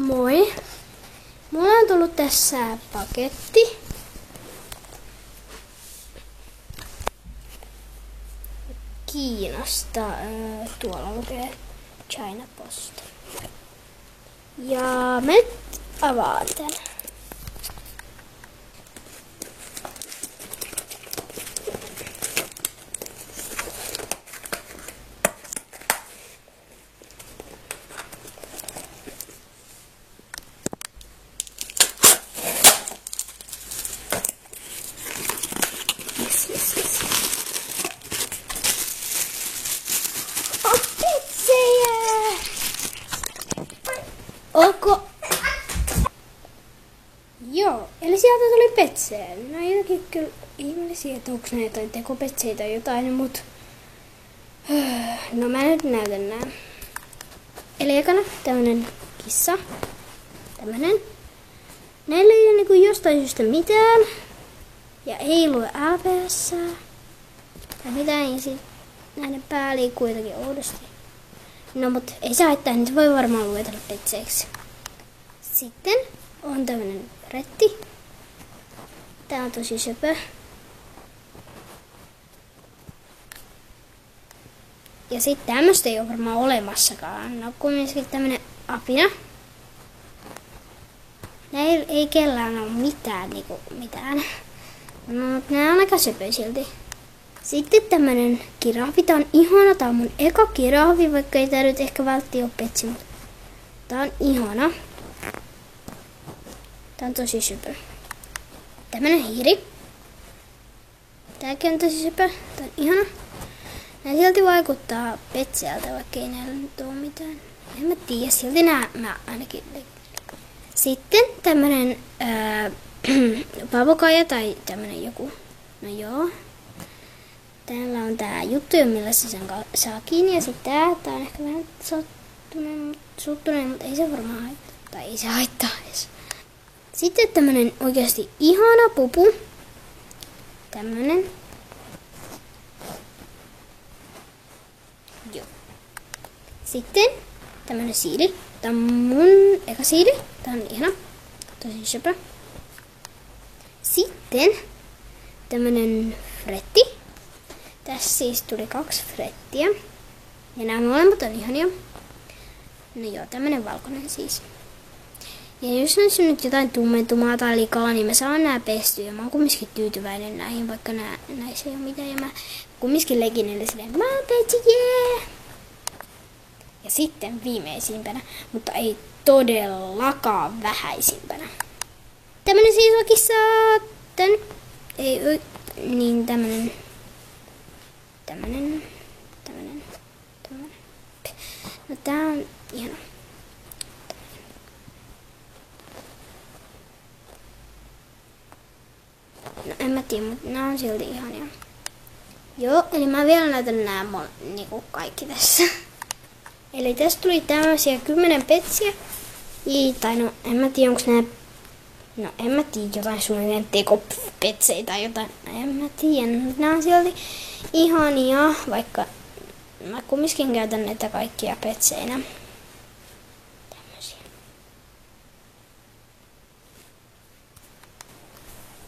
Moi! Mulla on tullut tässä paketti. Kiinasta. Tuolla lukee China Post. Ja mä nyt avaan tän. Yes. Oh, petsejä! Onko? Joo, eli sieltä tuli petsejä. No jotenkin kyllä ihmeellisiä, että onko ne jotain tekopetsejä tai jotain, mut... No mä nyt näytän nää. Eli ekana tämmönen kissa. Tämmönen. Näillä ei ole niinku jostain syystä mitään. Ja ei lue LPS. Tai mitään, ja sit näiden pää liikkuu jotenkin oudosti. No mut ei se haittaa, niin se voi varmaan luetella petseiksi. Sitten on tämmönen retti. Tää on tosi söpö. Ja sit tämmöstä ei oo varmaan olemassakaan. No kumminkin tämmönen apina. Näillä ei kellään oo mitään mitään. No, nää on aika söpö silti. Sitten tämmönen kirahvi. Tää on ihana. Tää on mun eka kirahvi, vaikka ei tää nyt ehkä välttämättä oo petsi, mutta tää on ihana. Tää on tosi söpö. Tämmönen hiiri. Tääkin on tosi söpö. Tää on ihana. Nää silti vaikuttaa petseältä, vaikka ei näillä nyt oo mitään. En mä tiedä, silti mä ainakin. Sitten tämmönen pavokaija tai tämmönen joku. No joo. Täällä on tää juttu, millä se sen saa kiinni. Ja sit tää on ehkä vähän suttunen, mutta ei se varmaan haittaa. Tai ei se haittaa edes. Sitten tämmönen oikeasti ihana pupu. Tämmönen. Joo. Sitten tämmönen siili. Tää on mun eka siili. Tää on ihana. Tosi söpö. Sitten tämmönen fretti. Tässä siis tuli 2 frettiä. Ja nämä molemmat on ihania. No joo, tämmönen valkoinen siis. Ja jos näissä on nyt jotain tummentumaa tai likaa, niin mä saan nää pestyä. Ja mä oon kumminkin tyytyväinen näihin, vaikka näissä ei oo mitään. Ja mä kumminkin lekin niille silleen, mä oon petsi, jee! Ja sitten viimeisimpänä, mutta ei todellakaan vähäisimpänä. Tämmönen siis oikeassa ei niin tämmönen. No tää on ihana. No en mä tiedä, mutta nää on silti ihania. Joo, eli mä vielä näytän nää niinku kaikki tässä. Eli tästä tuli tämmösiä 10 petsiä. Tai no en mä tiedä, onks nää. No en mä tiedä, jotain suunnilleen tekopetsejä tai jotain. En mä tiedä, mutta nää on silti ihania, vaikka mä kumminkin käytän näitä kaikkia petseinä. Tämmösiä.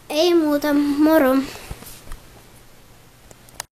Ei muuta, moro!